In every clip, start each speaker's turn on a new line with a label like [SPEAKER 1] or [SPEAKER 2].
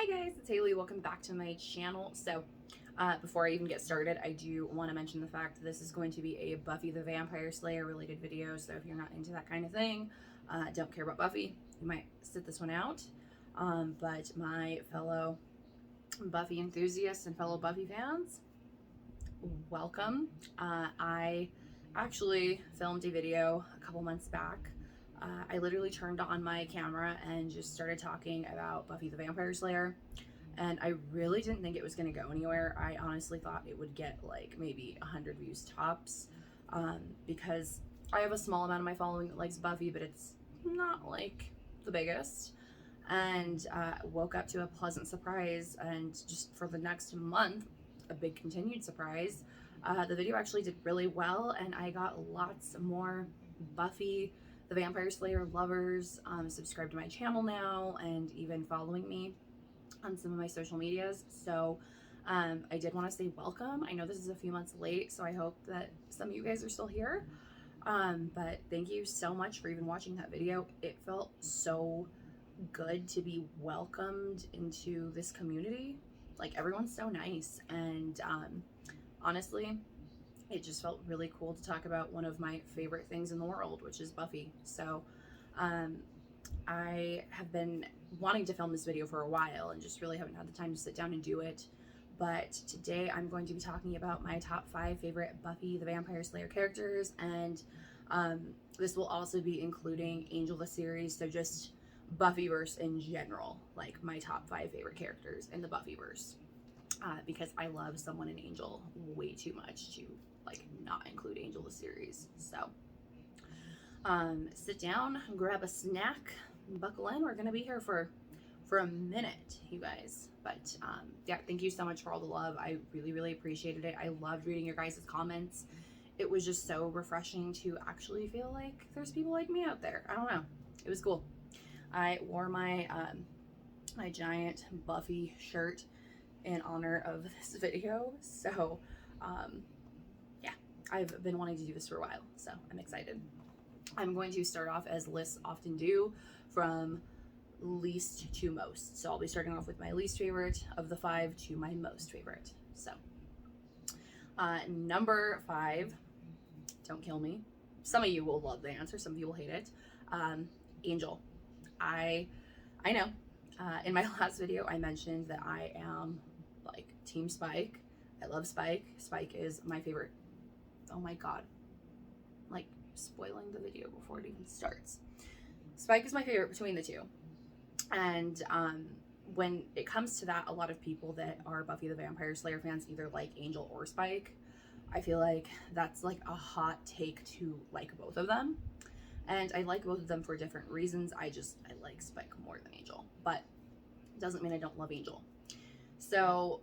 [SPEAKER 1] Hi guys, it's Hailey. Welcome back to my channel. Before I even get started, I do want to mention the fact that this is going to be a Buffy the Vampire Slayer related video. So if you're not into that kind of thing, don't care about Buffy, you might sit this one out. But my fellow Buffy enthusiasts and fellow Buffy fans, welcome. I actually filmed a video a couple months back. I literally turned on my camera and just started talking about Buffy the Vampire Slayer, and I really didn't think it was going to go anywhere. I honestly thought it would get like maybe 100 views tops, because I have a small amount of my following that likes Buffy, but it's not like the biggest. And woke up to a pleasant surprise, and just for the next month, a big continued surprise. The video actually did really well, and I got lots more Buffy the Vampire Slayer lovers subscribed to my channel now, and even following me on some of my social medias. So I did want to say welcome. I know this is a few months late, so I hope that some of you guys are still here. But thank you so much for even watching that video. It felt so good to be welcomed into this community. Like, everyone's so nice, and honestly, it just felt really cool to talk about one of my favorite things in the world, which is Buffy. So I have been wanting to film this video for a while and just really haven't had the time to sit down and do it. But today I'm going to be talking about my top 5 favorite Buffy the Vampire Slayer characters, and this will also be including Angel the series, so just Buffyverse in general, like my top 5 favorite characters in the Buffyverse, because I love someone in Angel way too much to like not include Angel the series. So sit down, grab a snack, buckle in. We're gonna be here for a minute, you guys. But yeah, thank you so much for all the love. I really appreciated it. I loved reading your guys' comments. It was just so refreshing to actually feel like there's people like me out there. I don't know, it was cool. I wore my my giant Buffy shirt in honor of this video. So yeah, I've been wanting to do this for a while, so I'm excited. I'm going to start off, as lists often do, from least to most. So I'll be starting off with my least favorite of the 5 to my most favorite. So number 5, don't kill me. Some of you will love the answer, some of you will hate it. Angel. I know. In my last video, I mentioned that I am like Team Spike. I love Spike. Spike is my favorite. Oh my god. Like, spoiling the video before it even starts. Spike is my favorite between the two. And when it comes to that, a lot of people that are Buffy the Vampire Slayer fans either like Angel or Spike. I feel like that's like a hot take to like both of them. And I like both of them for different reasons. I like Spike more than Angel, but it doesn't mean I don't love Angel. So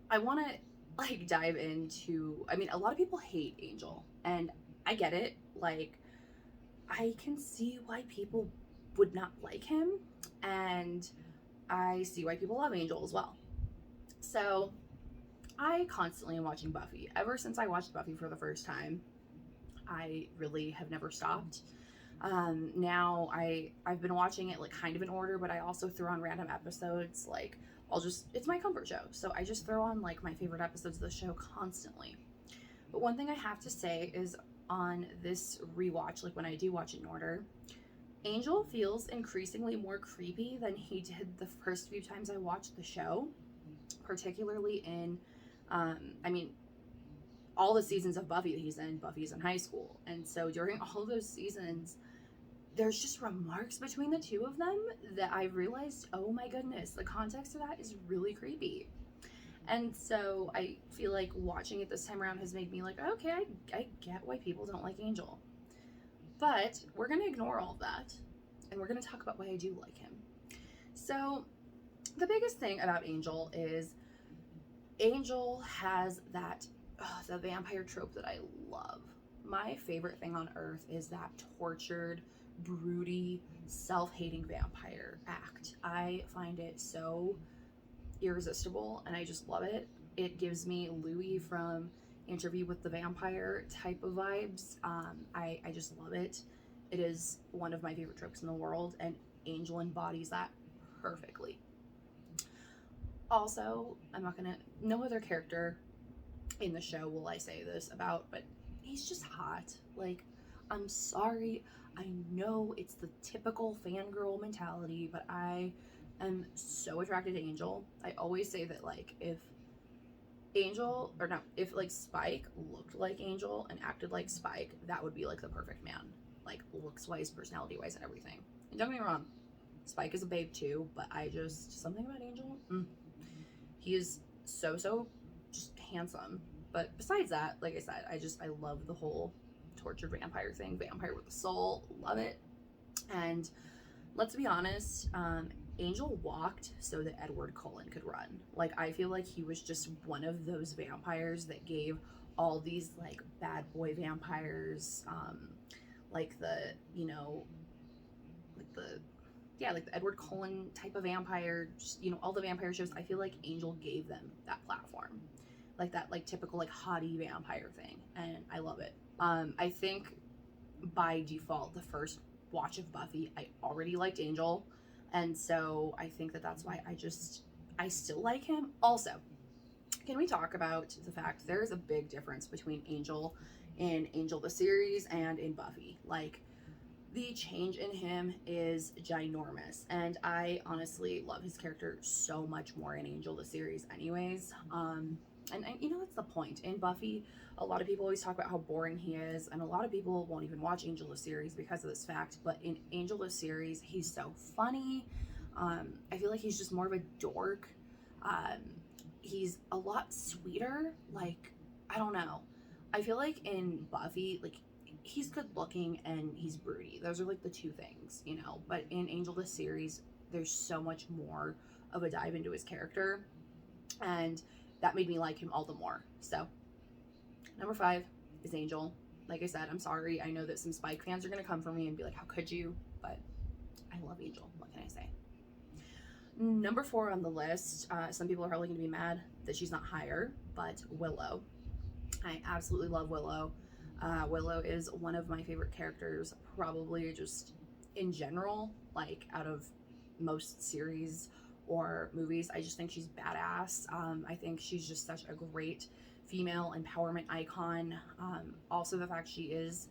[SPEAKER 1] I want to like dive into, I mean, a lot of people hate Angel, and I get it. Like, I can see why people would not like him, and I see why people love Angel as well. So I constantly am watching Buffy. Ever since I watched Buffy for the first time, I really have never stopped. Now I've been watching it like kind of in order, but I also throw on random episodes. Like, it's my comfort show, so I just throw on like my favorite episodes of the show constantly. But one thing I have to say is, on this rewatch, like when I do watch it in order, Angel feels increasingly more creepy than he did the first few times I watched the show, particularly in I mean, all the seasons of Buffy that Buffy's in high school. And so during all of those seasons, there's just remarks between the two of them that I realized, oh my goodness, the context of that is really creepy. And so I feel like watching it this time around has made me like, okay, I get why people don't like Angel. But we're going to ignore all of that, and we're going to talk about why I do like him. So the biggest thing about Angel is Angel has that the vampire trope that I love. My favorite thing on earth is that tortured, broody, self-hating vampire act. I find it so irresistible, and I just love it. It gives me Louis from Interview with the Vampire type of vibes. I just love it. It is one of my favorite tropes in the world, and Angel embodies that perfectly. Also, no other character in the show will I say this about, but he's just hot. Like, I'm sorry, I know it's the typical fangirl mentality, but I am so attracted to Angel. I always say that, like, if like Spike looked like Angel and acted like Spike, that would be like the perfect man. Like, looks wise, personality wise, and everything. And don't get me wrong, Spike is a babe too, but something about Angel, he is so just handsome. But besides that, like I said, I love the whole tortured vampire thing. Vampire with a soul, love it. And let's be honest, Angel walked so that Edward Cullen could run. Like, I feel like he was just one of those vampires that gave all these like bad boy vampires, like the, you know, like the like the Edward Cullen type of vampire, just, you know, all the vampire shows. I feel like Angel gave them that platform, like that, like typical like haughty vampire thing, and I love it. I think by default, the first watch of Buffy, I already liked Angel, and so I think that that's why I still like him. Also, can we talk about the fact there's a big difference between Angel in Angel the series and in Buffy? Like, the change in him is ginormous, and I honestly love his character so much more in Angel the series anyways. And you know, that's the point. In Buffy, a lot of people always talk about how boring he is, and a lot of people won't even watch Angel the series because of this fact, but in Angel the series, he's so funny. I feel like he's just more of a dork. He's a lot sweeter. Like, I don't know. I feel like in Buffy, like, he's good looking and he's broody. Those are like the two things, you know. But in Angel the series, there's so much more of a dive into his character, and that made me like him all the more. So, number 5 is Angel. Like I said, I'm sorry. I know that some Spike fans are gonna come for me and be like, "How could you?" But I love Angel. What can I say? Number 4 on the list. Some people are probably gonna be mad that she's not higher, but Willow. I absolutely love Willow. Willow is one of my favorite characters, probably just in general, like out of most series or movies. I just think she's badass. I think she's just such a great female empowerment icon. Also, the fact she is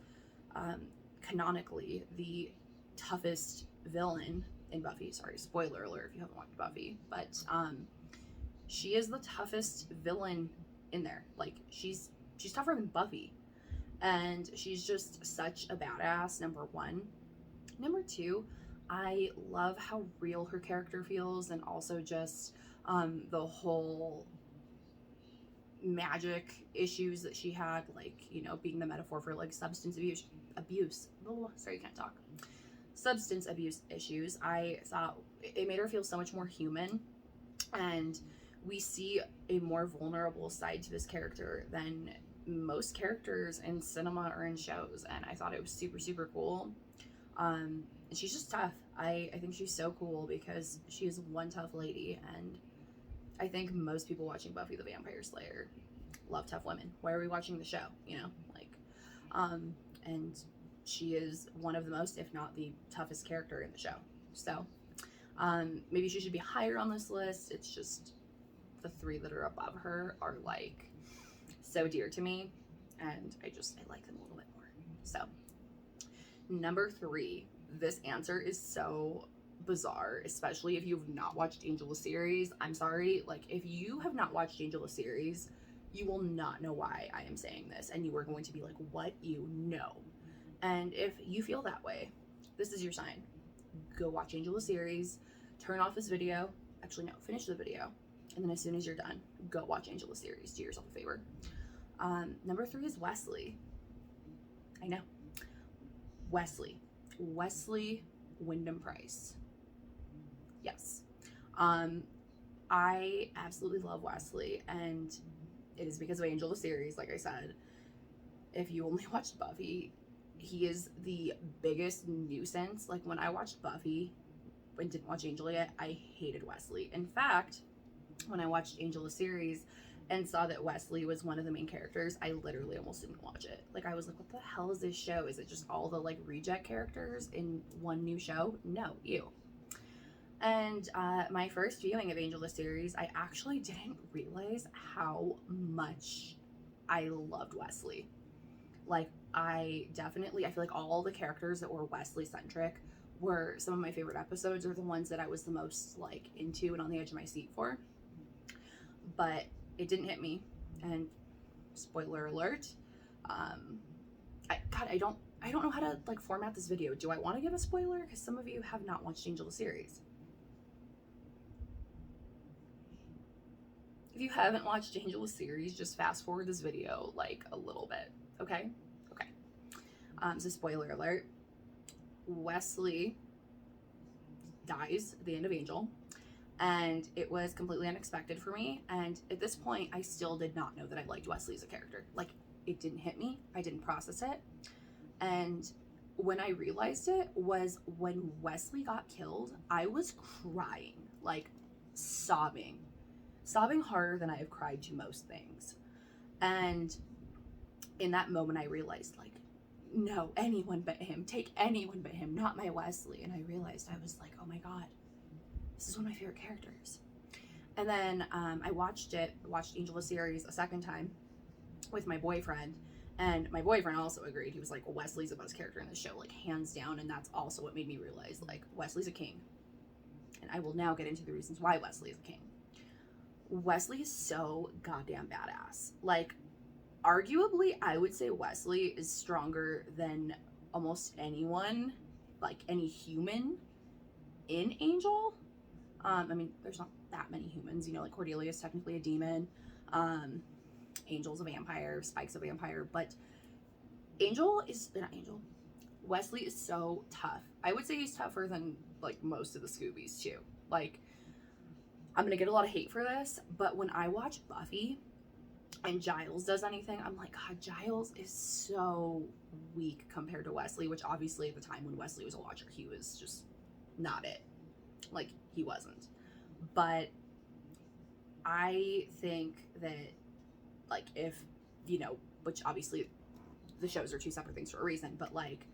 [SPEAKER 1] canonically the toughest villain in Buffy. Sorry, spoiler alert if you haven't watched Buffy, but she is the toughest villain in there. Like, she's tougher than Buffy. And she's just such a badass, number 1. Number 2, I love how real her character feels, and also just the whole magic issues that she had, like, you know, being the metaphor for like substance abuse. Oh, sorry, can't talk. Substance abuse issues. I thought it made her feel so much more human, and we see a more vulnerable side to this character than most characters in cinema or in shows, and I thought it was super cool. And she's just tough. I think she's so cool because she is one tough lady, and I think most people watching Buffy the Vampire Slayer love tough women. Why are we watching the show? You know, like, and she is one of the most, if not the toughest character in the show. So, maybe she should be higher on this list. It's just the 3 that are above her are like so dear to me, and I like them a little bit more. So, number 3, this answer is so bizarre, especially if you've not watched Angel the series. I'm sorry, like, if you have not watched Angel the series, you will not know why I am saying this, and you are going to be like, what? You know. And if you feel that way, this is your sign. Go watch Angel the series, turn off this video, actually no, finish the video, and then as soon as you're done, go watch Angel the series. Do yourself a favor. Number 3 is Wesley. I know. Wesley Wyndham Price. Yes. I absolutely love Wesley, and it is because of Angel the series, like I said. If you only watched Buffy, he is the biggest nuisance. Like, when I watched Buffy and didn't watch Angel yet, I hated Wesley. In fact, when I watched Angel the series and saw that Wesley was one of the main characters, I literally almost didn't watch it. Like, I was like, what the hell is this show? Is it just all the like reject characters in one new show? No, ew. And my first viewing of Angel the series, I actually didn't realize how much I loved Wesley. Like, I feel like all the characters that were Wesley centric were some of my favorite episodes, or the ones that I was the most like into and on the edge of my seat for. But it didn't hit me, and spoiler alert, I don't know how to like format this video. Do I want to give a spoiler? Because some of you have not watched Angel the series. If you haven't watched Angel the series, just fast forward this video like a little bit, okay? Okay. So spoiler alert, Wesley dies at the end of Angel, and it was completely unexpected for me, and at this point I still did not know that I liked Wesley as a character. Like, it didn't hit me, I didn't process it, and when I realized it was when Wesley got killed. I was crying, like sobbing harder than I have cried to most things. And in that moment I realized, like, no, anyone but him, take anyone but him, not my Wesley. And I realized, I was like, oh my god, this is one of my favorite characters. And then I watched Angel the series a second time with my boyfriend, and my boyfriend also agreed. He was like, well, Wesley's the best character in the show, like hands down. And that's also what made me realize, like, Wesley's a king. And I will now get into the reasons why Wesley is a king. Wesley is so goddamn badass. Like, arguably, I would say Wesley is stronger than almost anyone, like any human in Angel. I mean, there's not that many humans, you know, like Cordelia's technically a demon. Angel's a vampire, Spike's a vampire, but Wesley is so tough. I would say he's tougher than like most of the Scoobies too. Like, I'm gonna get a lot of hate for this, but when I watch Buffy and Giles does anything, I'm like, god, Giles is so weak compared to Wesley, which obviously at the time when Wesley was a watcher, he was just not it. Like, he wasn't. But I think that, like, if, you know, which obviously the shows are two separate things for a reason, but like,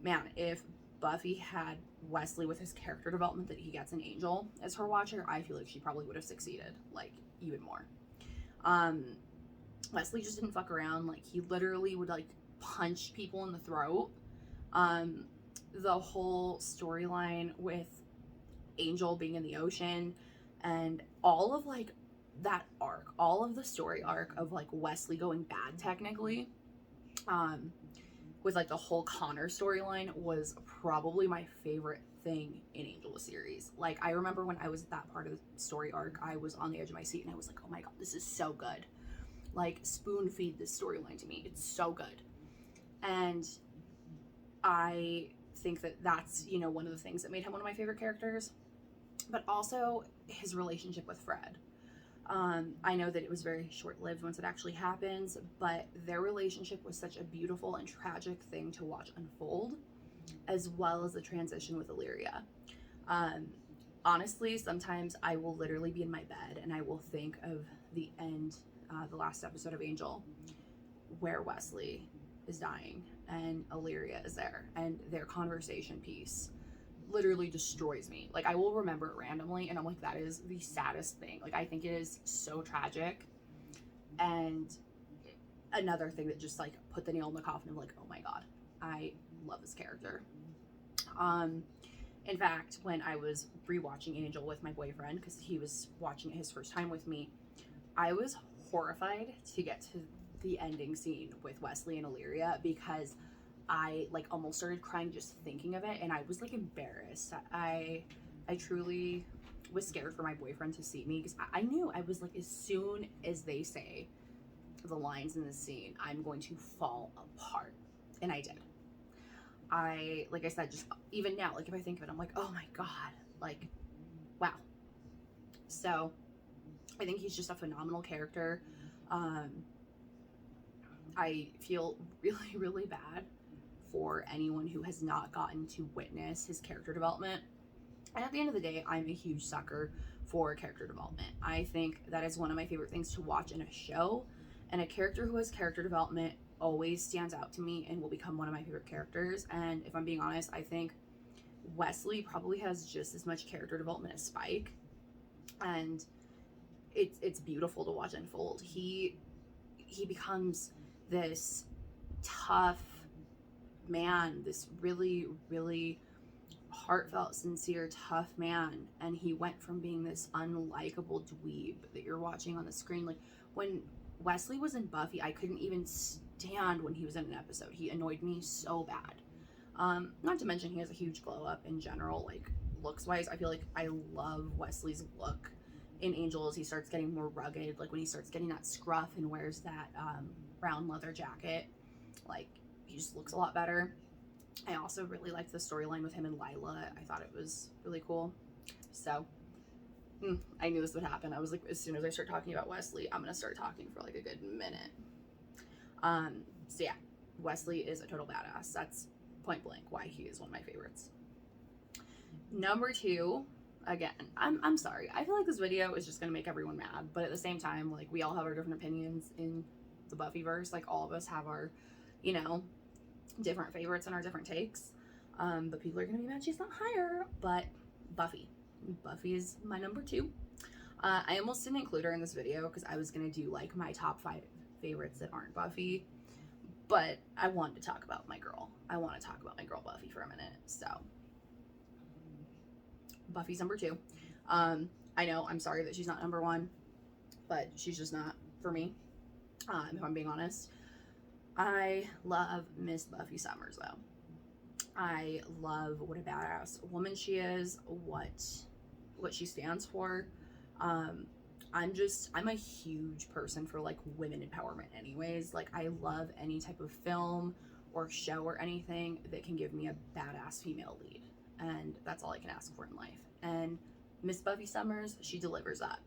[SPEAKER 1] man, if Buffy had Wesley with his character development that he gets in Angel as her watcher, I feel like she probably would have succeeded, like, even more. Wesley just didn't fuck around. Like, he literally would like punch people in the throat. The whole storyline with Angel being in the ocean and all of like that arc, all of the story arc of like Wesley going bad technically, with like the whole Connor storyline, was probably my favorite thing in Angel the series. Like, I remember when I was at that part of the story arc, I was on the edge of my seat and I was like, oh my god, this is so good. Like, spoon feed this storyline to me. It's so good. And I think that that's, you know, one of the things that made him one of my favorite characters, but also his relationship with Fred. I know that it was very short-lived once it actually happens, but their relationship was such a beautiful and tragic thing to watch unfold, as well as the transition with Illyria. Honestly, sometimes I will literally be in my bed and I will think of the end, the last episode of Angel, where Wesley is dying and Illyria is there, and their conversation piece literally destroys me. Like, I will remember it randomly and I'm like, that is the saddest thing. Like, I think it is so tragic, and another thing that just like put the nail in the coffin of like, oh my god, I love this character. In fact, when I was rewatching Angel with my boyfriend, because he was watching it his first time with me, I was horrified to get to the ending scene with Wesley and Illyria, because I like almost started crying just thinking of it, and I was like embarrassed. I truly was scared for my boyfriend to see me, because I knew, I was like, as soon as they say the lines in this scene, I'm going to fall apart. And I did. Like I said, just even now, like if I think of it, I'm like, oh my god, like, wow. So I think he's just a phenomenal character. I feel really, really bad for anyone who has not gotten to witness his character development. And at the end of the day, I'm a huge sucker for character development. I think that is one of my favorite things to watch in a show, and a character who has character development always stands out to me and will become one of my favorite characters. And if I'm being honest, I think Wesley probably has just as much character development as Spike, and it's beautiful to watch unfold. He becomes this tough man, this really, really heartfelt, sincere, tough man, and he went from being this unlikable dweeb that you're watching on the screen. Like, when Wesley was in Buffy, I couldn't even stand when he was in an episode. He annoyed me so bad. Not to mention he has a huge glow up in general, like looks wise. I feel like I love Wesley's look in Angel as he starts getting more rugged, like when he starts getting that scruff and wears that brown leather jacket. Like, he just looks a lot better. I also really liked the storyline with him and Lila. I thought it was really cool. So I knew this would happen. I was like, as soon as I start talking about Wesley, I'm gonna start talking for like a good minute. So yeah, Wesley is a total badass. That's point blank why he is one of my favorites. Number 2, again, I'm sorry. I feel like this video is just gonna make everyone mad, but at the same time, like, we all have our different opinions in the Buffyverse. Like, all of us have our, you know, different favorites and our different takes. But people are gonna be mad she's not higher. But Buffy is my number 2. I almost didn't include her in this video because I was gonna do like my top 5 favorites that aren't Buffy, but I wanted to talk about my girl. I want to talk about my girl Buffy for a minute. So Buffy's number 2. I know, I'm sorry that she's not number 1, but she's just not for me, if I'm being honest. I love Miss Buffy Summers, though. I love what a badass woman she is, what she stands for. I'm a huge person for like women empowerment anyways. Like, I love any type of film or show or anything that can give me a badass female lead, and that's all I can ask for in life. And Miss Buffy Summers, she delivers that.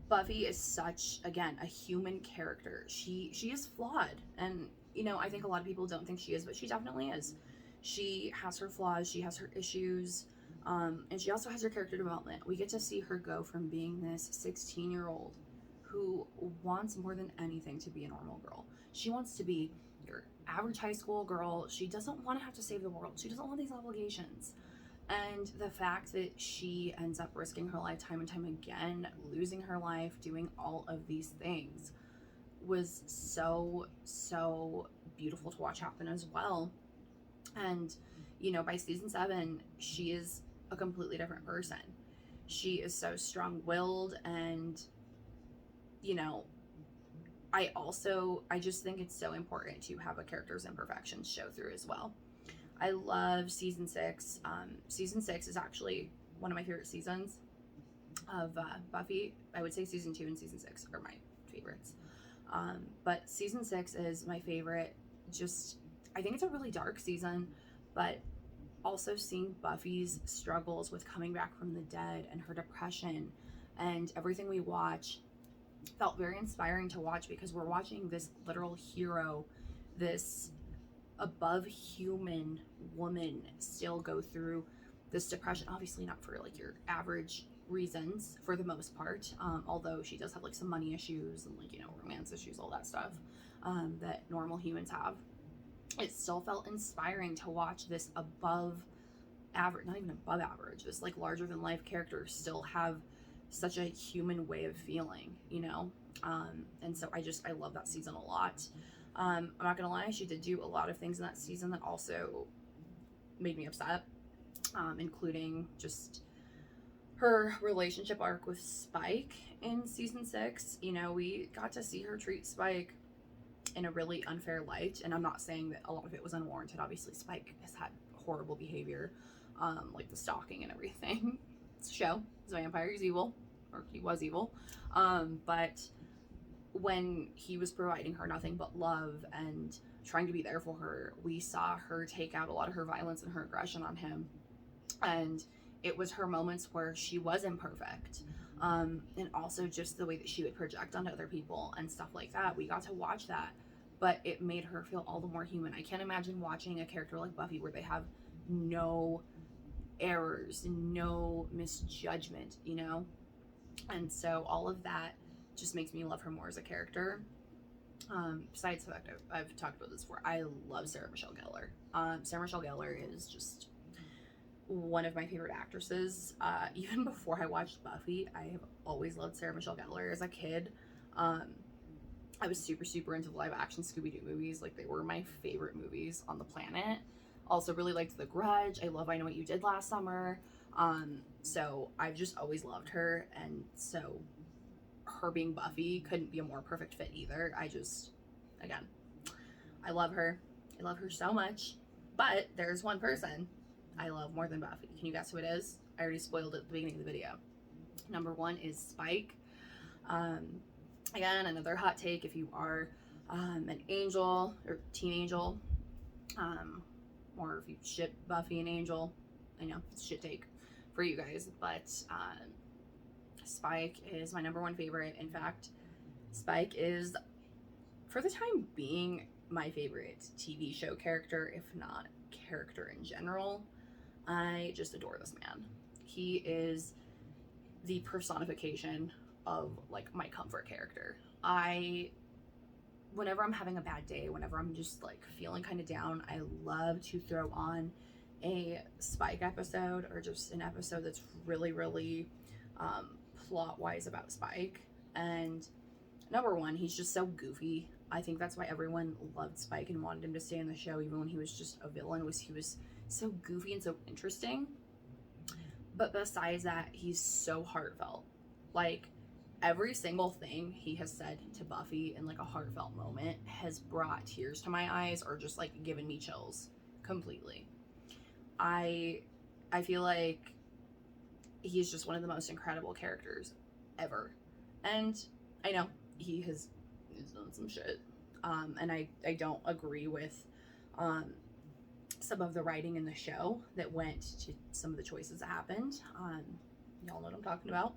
[SPEAKER 1] Buffy is such, again, a human character. She is flawed, and you know, I think a lot of people don't think she is, but she definitely is. She has her flaws, she has her issues, and she also has her character development. We get to see her go from being this 16-year-old who wants more than anything to be a normal girl. She wants to be your average high school girl. She doesn't want to have to save the world. She doesn't want these obligations. And the fact that she ends up risking her life time and time again, losing her life, doing all of these things, was so, so beautiful to watch happen as well. And, you know, by season 7, she is a completely different person. She is so strong-willed, and, you know, I just think it's so important to have a character's imperfections show through as well. I love season 6. Season 6 is actually one of my favorite seasons of Buffy. I would say season 2 and season 6 are my favorites. But season 6 is my favorite. Just, I think it's a really dark season, but also seeing Buffy's struggles with coming back from the dead and her depression and everything we watch felt very inspiring to watch, because we're watching this literal hero, this above human woman, still go through this depression. Obviously not for like your average reasons for the most part, although she does have like some money issues and like, you know, romance issues, all that stuff that normal humans have. It still felt inspiring to watch this above average, not even above average, this like larger than life character still have such a human way of feeling, you know. And so I love that season a lot. I'm not gonna lie, she did do a lot of things in that season that also made me upset, including just her relationship arc with Spike in season 6. You know, we got to see her treat Spike in a really unfair light, and I'm not saying that a lot of it was unwarranted. Obviously Spike has had horrible behavior, like the stalking and everything. It's a show. The vampire is evil, or he was evil, but when he was providing her nothing but love and trying to be there for her, we saw her take out a lot of her violence and her aggression on him. And it was her moments where she was imperfect, and also just the way that she would project onto other people and stuff like that. We got to watch that, but it made her feel all the more human. I can't imagine watching a character like Buffy where they have no errors, no misjudgment, you know? And so all of that just makes me love her more as a character. Besides the fact I've talked about this before, I love Sarah Michelle Gellar. Sarah Michelle Gellar is just one of my favorite actresses. Even before I watched Buffy, I have always loved Sarah Michelle Gellar as a kid. Um, I was super into the live action Scooby-Doo movies. Like, they were my favorite movies on the planet. Also really liked The Grudge. I love I Know What You Did Last Summer. So I've just always loved her, and so her being Buffy couldn't be a more perfect fit either. Again, I love her. I love her so much. But there's one person I love more than Buffy. Can you guess who it is? I already spoiled it at the beginning of the video. Number one is Spike. Again, another hot take if you are an Angel or Teen Angel, or if you ship Buffy and Angel. I know, it's a shit take for you guys, but Spike is my number one favorite. In fact, Spike is, for the time being, my favorite TV show character, if not character in general. I just adore this man. He is the personification of like my comfort character. Whenever I'm having a bad day, whenever I'm just like feeling kind of down, I love to throw on a Spike episode, or just an episode that's really plot wise about Spike. And number one, he's just so goofy. I think that's why everyone loved Spike and wanted him to stay in the show, even when he was just a villain. He was so goofy and so interesting. But besides that, he's so heartfelt. Like, every single thing he has said to Buffy in like a heartfelt moment has brought tears to my eyes, or just like given me chills completely. I feel like he's just one of the most incredible characters ever. And I know he's done some shit. And I don't agree with some of the writing in the show that went to some of the choices that happened. Y'all know what I'm talking about.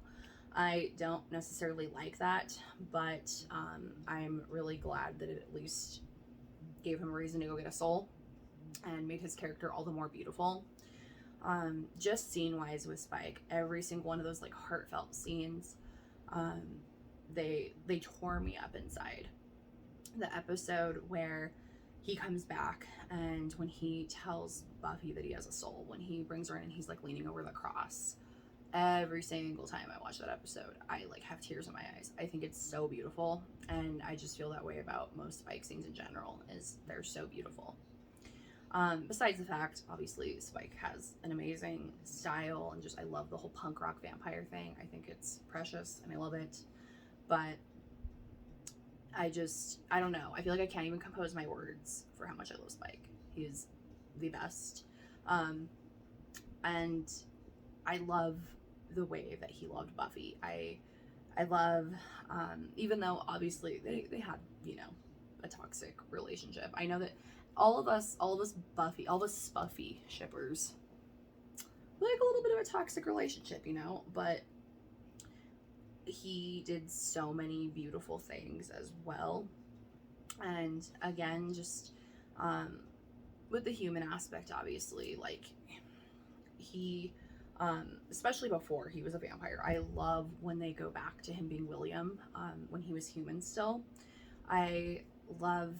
[SPEAKER 1] I don't necessarily like that, but I'm really glad that it at least gave him a reason to go get a soul and made his character all the more beautiful. Just scene-wise with Spike, every single one of those like heartfelt scenes, they tore me up inside. The episode where he comes back, and when he tells Buffy that he has a soul, when he brings her in and he's like leaning over the cross, every single time I watch that episode, I like have tears in my eyes. I think it's so beautiful, and I just feel that way about most Spike scenes in general, is they're so beautiful. Besides the fact, obviously, Spike has an amazing style, and just I love the whole punk rock vampire thing. I think it's precious, and I love it. But I don't know. I feel like I can't even compose my words for how much I love Spike. He's the best. And I love the way that he loved Buffy. I love, even though obviously they had, a toxic relationship. I know that all of us Buffy shippers like a little bit of a toxic relationship, but he did so many beautiful things as well. And again, just with the human aspect, obviously, like he, especially before he was a vampire, I love when they go back to him being William, when he was human still. I love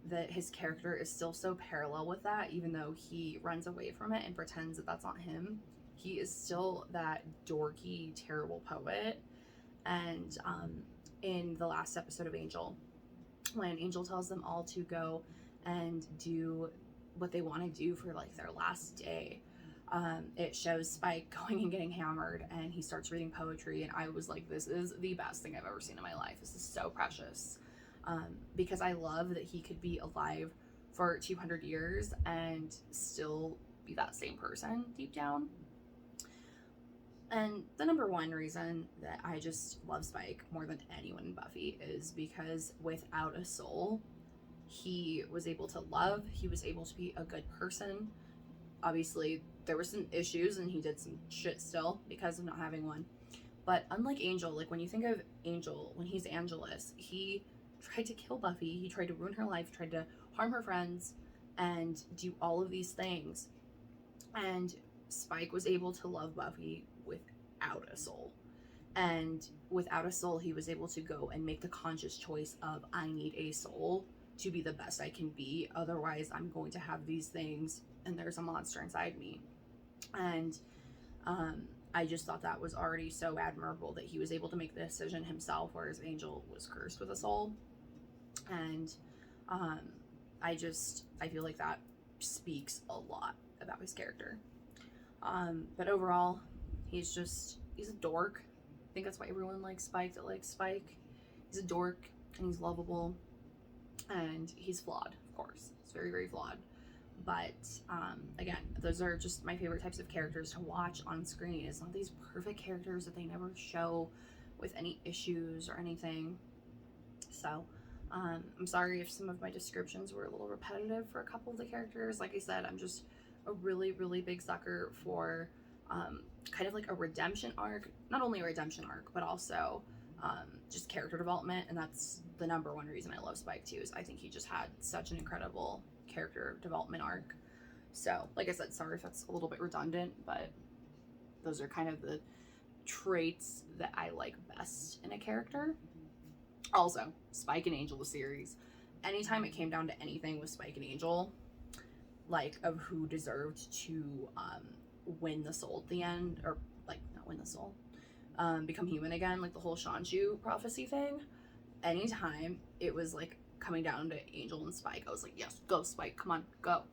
[SPEAKER 1] that his character is still so parallel with that, even though he runs away from it and pretends that that's not him. He is still that dorky, terrible poet. And in the last episode of Angel, when Angel tells them all to go and do what they want to do for like their last day, it shows Spike going and getting hammered, and he starts reading poetry, and I was like, this is the best thing I've ever seen in my life. This is so precious. Because I love that he could be alive for 200 years and still be that same person deep down. And the number one reason that I just love Spike more than anyone in Buffy is because without a soul, he was able to love, he was able to be a good person. Obviously, there were some issues and he did some shit still because of not having one. But unlike Angel, like when you think of Angel, when he's Angelus, he tried to kill Buffy, he tried to ruin her life, tried to harm her friends, and do all of these things. And Spike was able to love Buffy without a soul. And without a soul, he was able to go and make the conscious choice of, I need a soul to be the best I can be. Otherwise, I'm going to have these things and there's a monster inside me. And I just thought that was already so admirable that he was able to make the decision himself, whereas Angel was cursed with a soul. And I feel like that speaks a lot about his character. But overall, he's a dork. I think that's why everyone likes Spike that likes Spike. He's a dork, and he's lovable, and he's flawed, of course. He's very, very flawed. But again, those are just my favorite types of characters to watch on screen. It's not these perfect characters that they never show with any issues or anything. So I'm sorry if some of my descriptions were a little repetitive for a couple of the characters. Like I said, I'm just a really, really big sucker for kind of like a redemption arc. Not only a redemption arc, but also just character development. And that's the number one reason I love Spike too, is I think he just had such an incredible character development arc. So like I said, sorry if that's a little bit redundant, but those are kind of the traits that I like best in a character. Also, Spike and Angel, the series, anytime it came down to anything with Spike and Angel, like of who deserved to win the soul at the end, or like not win the soul, become human again, like the whole Shanshu prophecy thing, anytime it was like coming down to Angel and Spike, I was like, yes, go Spike, come on, go.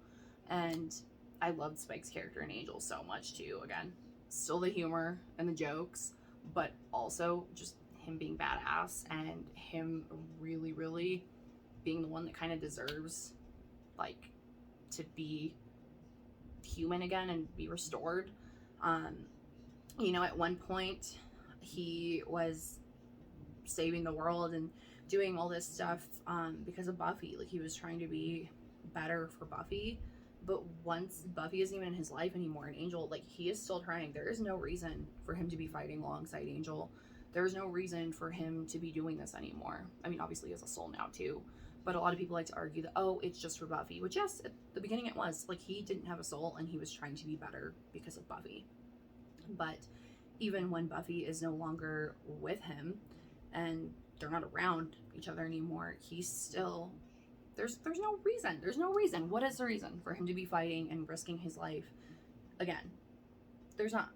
[SPEAKER 1] And I loved Spike's character in Angel so much too. Again, still the humor and the jokes, but also just him being badass and him really, really being the one that kind of deserves like to be human again and be restored. You know, at one point he was saving the world and doing all this stuff because of Buffy. Like he was trying to be better for Buffy, but once Buffy isn't even in his life anymore and Angel, like he is still trying. There is no reason for him to be fighting alongside Angel. There's no reason for him to be doing this anymore. I mean, obviously he has a soul now too, but a lot of people like to argue that, oh, it's just for Buffy, which yes, at the beginning it was. Like he didn't have a soul and he was trying to be better because of Buffy. But even when Buffy is no longer with him and they're not around each other anymore, he's still, there's no reason. What is the reason for him to be fighting and risking his life again? There's not.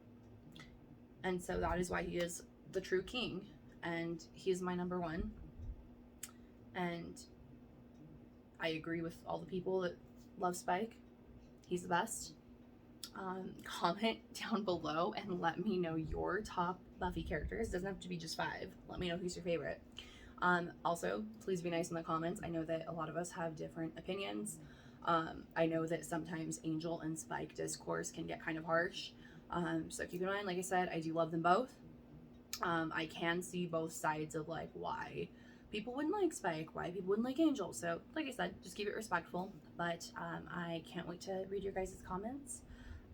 [SPEAKER 1] And so that is why he is the true king, and he is my number one. And I agree with all the people that love Spike. He's the best. Comment down below and let me know your top Buffy characters. It doesn't have to be just 5. Let me know who's your favorite. Also, please be nice in the comments. I know that a lot of us have different opinions. I know that sometimes Angel and Spike discourse can get kind of harsh. So keep in mind, like I said, I do love them both. I can see both sides of like why people wouldn't like Spike, why people wouldn't like Angel. So like I said, just keep it respectful. But I can't wait to read your guys' comments.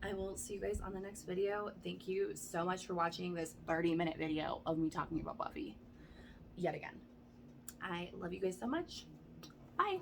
[SPEAKER 1] I will see you guys on the next video. Thank you so much for watching this 30-minute video of me talking about Buffy yet again. I love you guys so much. Bye.